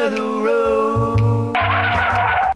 of the road.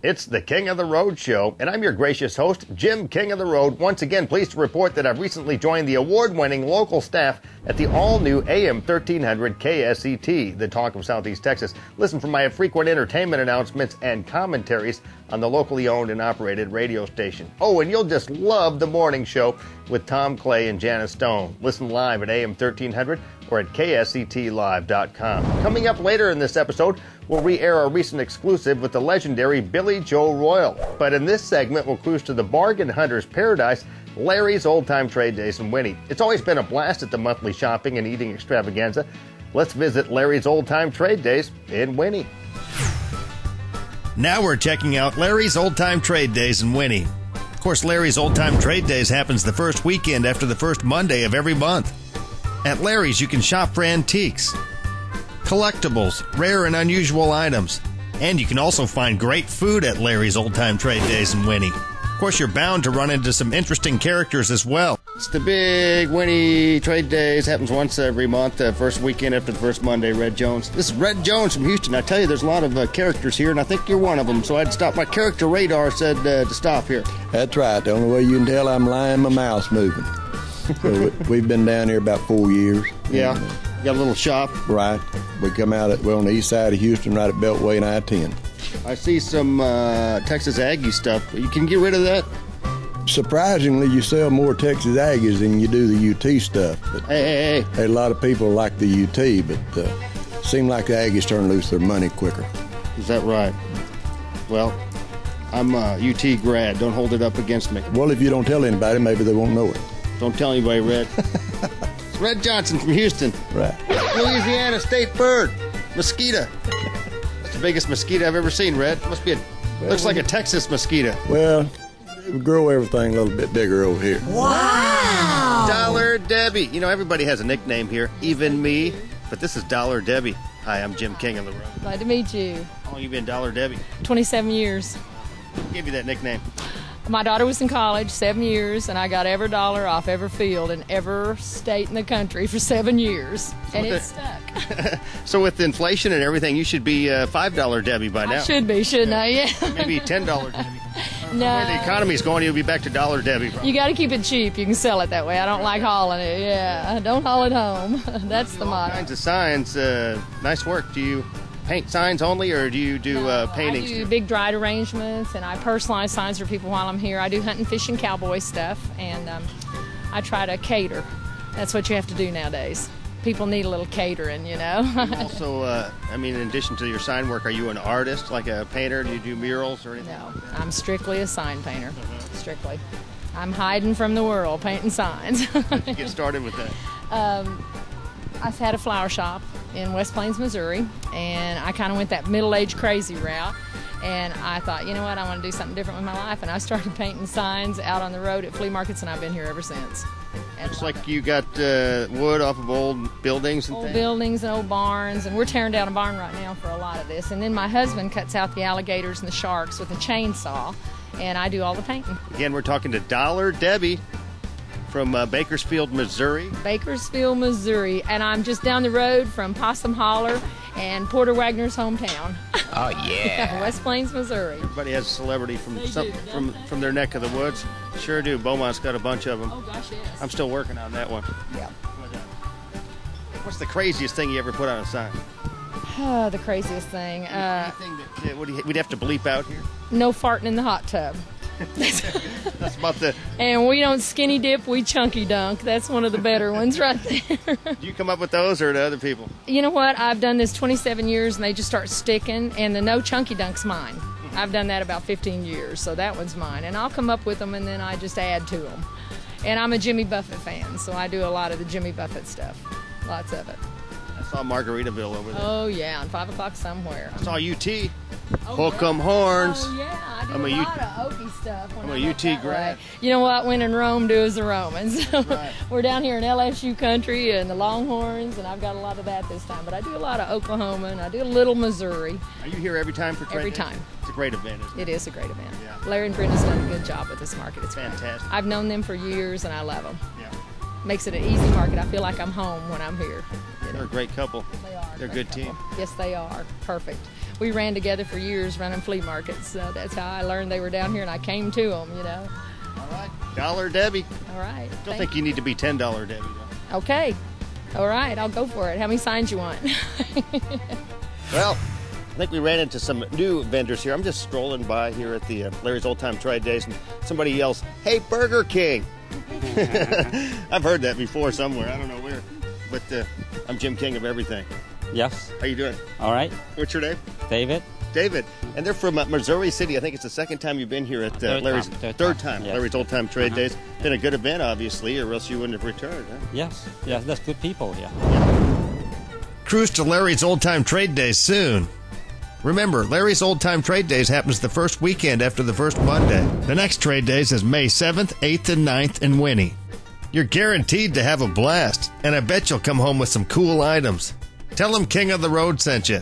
It's the King of the Road show, and I'm your gracious host, Jim King of the Road. Once again, pleased to report that I've recently joined the award-winning local staff at the all-new AM 1300 KSET, the talk of Southeast Texas. Listen for my frequent entertainment announcements and commentaries on the locally owned and operated radio station. Oh, and you'll just love the morning show with Tom Clay and Janice Stone. Listen live at AM 1300 or at ksetlive.com. Coming up later in this episode, we'll re-air a recent exclusive with the legendary Billy Joe Royal. But in this segment, we'll cruise to the bargain hunter's paradise, Larry's Old Time Trade Days in Winnie. It's always been a blast at the monthly shopping and eating extravaganza. Let's visit Larry's Old Time Trade Days in Winnie. Now we're checking out Larry's Old Time Trade Days in Winnie. Of course, Larry's Old Time Trade Days happens the first weekend after the first Monday of every month. At Larry's, you can shop for antiques, collectibles, rare and unusual items, and you can also find great food at Larry's Old Time Trade Days in Winnie. Of course, you're bound to run into some interesting characters as well. It's the big Winnie Trade Days. Happens once every month, first weekend after the first Monday. Red Jones. This is Red Jones from Houston. I tell you, there's a lot of characters here, and I think you're one of them, so I had to stop. My character radar said to stop here. That's right. The only way you can tell I'm lying, my mouth's moving. So we've been down here about 4 years. Yeah. Got a little shop. Right. We come out we're on the east side of Houston, right at Beltway and I-10. I see some Texas Aggie stuff. You can get rid of that? Surprisingly, you sell more Texas Aggies than you do the UT stuff. But Hey. a lot of people like the UT, but seem like the Aggies turn loose their money quicker. Is that right? Well, I'm a UT grad. Don't hold it up against me. Well, if you don't tell anybody, maybe they won't know it. Don't tell anybody, Red. It's Red Johnson from Houston. Right. Louisiana state bird. Mosquito. That's the biggest mosquito I've ever seen, Red. Must be looks like a Texas mosquito. Well, we grow everything a little bit bigger over here. Wow! Dollar Debbie. You know, everybody has a nickname here, even me. But this is Dollar Debbie. Hi, I'm Jim King on the road. Glad to meet you. How long you been Dollar Debbie? 27 years. Who gave you that nickname? My daughter was in college 7 years, and I got every dollar off every field in every state in the country for 7 years, and it stuck. So with inflation and everything, you should be $5 Debbie by now. I should be, shouldn't I? Yeah. Maybe $10 Debbie. No. The way the economy's going, you'll be back to Dollar Debbie. Probably. You got to keep it cheap. You can sell it that way. I don't like hauling it. Yeah, don't haul it home. That's the All motto. kinds of signs. Nice work. Do you paint signs only, or do you do paintings? I do big dried arrangements, and I personalize signs for people while I'm here. I do hunting, fishing, cowboy stuff, and I try to cater. That's what you have to do nowadays. People need a little catering, you know. Also, I mean, in addition to your sign work, are you an artist, like a painter? Do you do murals or anything? No, like that? I'm strictly a sign painter. Strictly. I'm hiding from the world, painting signs. How did you get started with that? I've had a flower shop in West Plains, Missouri, and I kind of went that middle-aged crazy route. And I thought, you know what, I want to do something different with my life. And I started painting signs out on the road at flea markets, and I've been here ever since. And Looks like you got wood off of old buildings and old things. buildings and old barns, and we're tearing down a barn right now for a lot of this. And then my husband cuts out the alligators and the sharks with a chainsaw, and I do all the painting. Again, we're talking to Dollar Debbie from Bakersfield, Missouri. Bakersfield, Missouri, and I'm just down the road from Possum Holler and Porter Wagner's hometown. Oh, yeah. West Plains, Missouri. Everybody has a celebrity from They some, do, don't from their neck of the woods. Sure do. Beaumont's got a bunch of them. Oh gosh, yes. I'm still working on that one. Yeah. What's the craziest thing you ever put on a sign? The craziest thing. Anything that we'd have to bleep out here? No farting in the hot tub. That's about the... And we don't skinny dip, we chunky dunk. That's one of the better ones right there. Do you come up with those or do other people? You know what? I've done this 27 years and they just start sticking, and the no chunky dunk's mine. I've done that about 15 years, so that one's mine. And I'll come up with them and then I just add to them. And I'm a Jimmy Buffett fan, so I do a lot of the Jimmy Buffett stuff. Lots of it. I saw Margaritaville over there. Oh, yeah, on 5 o'clock somewhere. I saw UT. Oh, Hook 'em yeah. horns. Oh, yeah, I do I'm a a lot of Okie stuff. When I'm a I'm up UT that grad. way. You know what? When in Rome, do as the Romans. Right. We're down here in LSU country and the Longhorns, and I've got a lot of that this time. But I do a lot of Oklahoma, and I do a little Missouri. Are you here every time for trade Every days? time. It's a great event, isn't it? It is a great event. Yeah. Larry and Brenda's done a good job with this market. It's great. Fantastic. I've known them for years, and I love them. Yeah. Makes it an easy market. I feel like I'm home when I'm here. You know? They're a great couple. They are. They're a great good team. couple. Yes, they are. Perfect. we ran together for years running flea markets. So that's how I learned they were down here, and I came to them, you know. All right. Dollar Debbie. All right. Don't think you need to be $10 Debbie, though. Okay. All right, I'll go for it. How many signs you want? Well, I think we ran into some new vendors here. I'm just strolling by here at the Larry's Old Time Trade Days, and somebody yells, "Hey, Burger King!" I've heard that before somewhere. I don't know where, but I'm Jim King of everything. Yes. How you doing? All right. What's your name? David. David. And they're from Missouri City. I think it's the second time you've been here at Larry's. Third time. Yes. Larry's Old Time Trade Days. Been a good event, obviously, or else you wouldn't have returned. Huh? Yes. Yes, that's good people. Yeah. Cruise to Larry's Old Time Trade Days soon. Remember, Larry's Old Time Trade Days happens the first weekend after the first Monday. The next Trade Days is May 7th, 8th, and 9th in Winnie. You're guaranteed to have a blast, and I bet you'll come home with some cool items. Tell them King of the Road sent you.